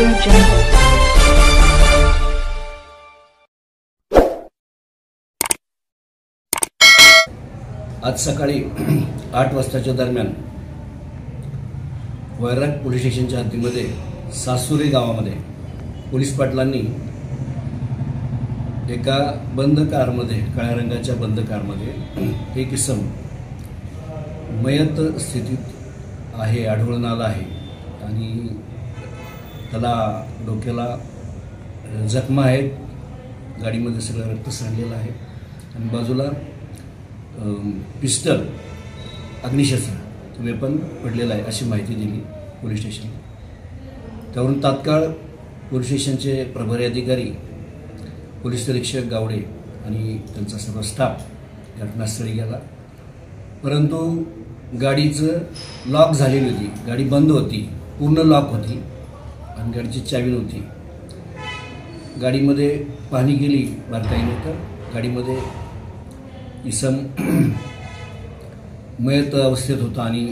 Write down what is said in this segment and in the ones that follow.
Audio Jungle. आज सकाळी 8 वाजताच्या दरम्यान वैराग पोलीस स्टेशनच्या हद्दीमध्ये सासुरे गावामध्ये पोलीस पाटलांनी एका बंद कारमध्ये, काळ्या रंगाच्या बंद कारमध्ये एक इसम मयत स्थितीत आहे आढळून आला आहे आणि त्याला डोक्याला जखमा आहेत. गाडीमध्ये सगळं रक्त सांडलेलं आहे आणि बाजूला पिस्टल अग्निशस्त्र वेपन पडलेलं आहे अशी माहिती दिली पोलीस स्टेशनला. त्यावरून तात्काळ पोलीस स्टेशनचे प्रभारी अधिकारी, पोलीस निरीक्षक गावडे आणि त्यांचा सर्व स्टाफ घटनास्थळी गेला. परंतु गाडीचं लॉक झालेली होती, गाडी बंद होती, पूर्ण लॉक होती आणि गाडीची चावी नव्हती. गाडीमध्ये पाहणी केली बारकाईने तर गाडीमध्ये इसम मयत अवस्थेत होता आणि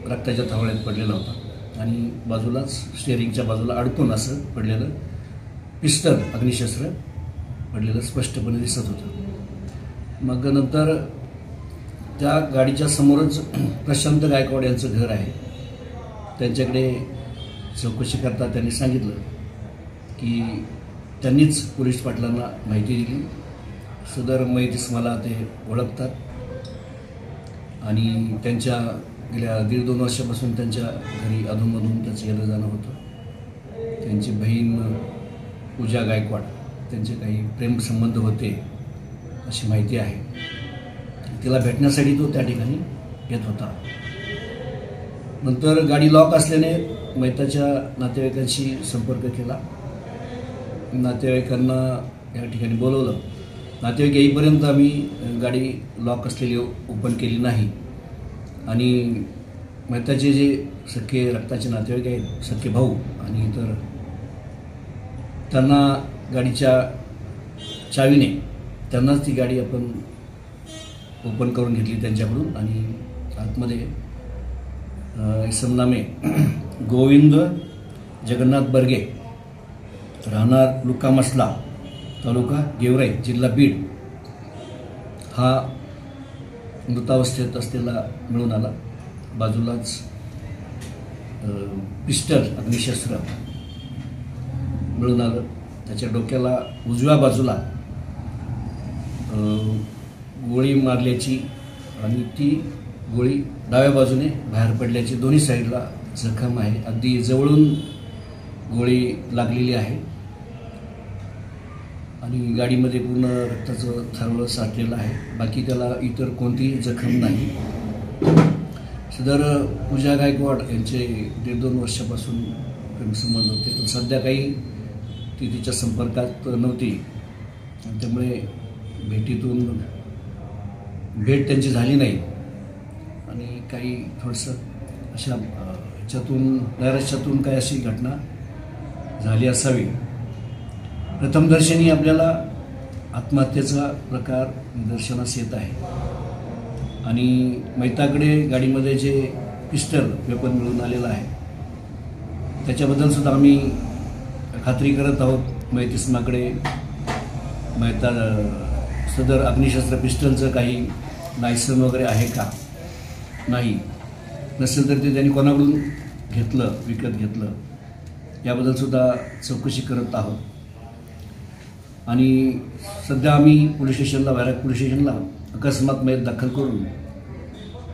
रक्ताच्या थावळ्यात पडलेला होता आणि बाजूलाच स्टेअरिंगच्या बाजूला अडकून असं पडलेलं पिस्टल अग्निशस्त्र पडलेलं स्पष्टपणे दिसत होतं. मग नंतर त्या गाडीच्या समोरच प्रशांत गायकवाड यांचं घर आहे. त्यांच्याकडे चौकशी करता त्यांनी सांगितलं की त्यांनीच पोलीस पाटलांना माहिती दिली. सदर मयतीस मला ते ओळखतात आणि त्यांच्या गेल्या 1.5-2 वर्षापासून त्यांच्या घरी अधूनमधून त्याचं येणं जाणं होतं. त्यांची बहीण पूजा गायकवाड, त्यांचे काही प्रेमसंबंध होते अशी माहिती आहे. तिला भेटण्यासाठी तो त्या ठिकाणी येत होता. नंतर गाडी लॉक असल्याने मयताच्या नातेवाईकांशी संपर्क केला. नातेवाईकांना या ठिकाणी बोलवलं. नातेवाईक येईपर्यंत आम्ही गाडी लॉक असलेली ओपन केली नाही आणि मयताचे जे सख्खे रक्ताचे नातेवाईक आहेत, सख्खे भाऊ आणि इतर, त्यांना गाडीच्या चावीने त्यांनाच ती गाडी आपण ओपन करून घेतली त्यांच्याकडून आणि आतमध्ये इसम नामे गोविंद जगन्नाथ बर्गे, राहणार लुकामसला, तालुका गेवराई, जिल्हा बीड, हा मृतावस्थेत असलेला मिळून आला. बाजूलाच पिस्टल अग्निशस्त्र मिळून आलं. त्याच्या डोक्याला उजव्या बाजूला गोळी मारल्याची आणि ती गोळी डाव्या बाजूने बाहेर पडल्याची दोन्ही साईडला जखम आहे. अगदी जवळून गोळी लागलेली आहे आणि गाडीमध्ये पूर्ण रक्ताचं थारोळं साठलेलं आहे. बाकी त्याला इतर कोणतीही जखम नाही. सदर पूजा गायकवाड यांचे 1.5-2 वर्षापासून प्रेमसंबंध होते, पण सध्या काही ती तिच्या संपर्कात नव्हती आणि त्यामुळे भेट त्यांची झाली नाही आणि काही थोडंसं अशा ह्याच्यातून नैराश्यातून काही अशी घटना झाली असावी. प्रथमदर्शनी आपल्याला आत्महत्येचा प्रकार निदर्शनास येत आहे आणि मयताकडे गाडीमध्ये जे पिस्टल वेपन मिळून आलेलं आहे त्याच्याबद्दल सुद्धा आम्ही खात्री करत आहोत. मयतिस्माकडे मयता सदर अग्निशस्त्र पिस्टलचं काही लायसन वगैरे आहे का, नाही, नसेल तर ते त्यांनी कोणाकडून घेतलं, विकत घेतलं, याबद्दल सुद्धा चौकशी करत आहोत. आणि सध्या आम्ही पोलीस स्टेशनला, वैराग पोलीस स्टेशनला अकस्मात मयत दाखल करून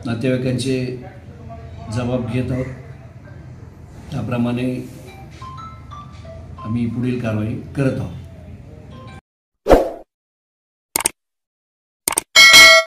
नातेवाईकांचे जबाब घेत आहोत. त्याप्रमाणे आम्ही पुढील कारवाई करत आहोत.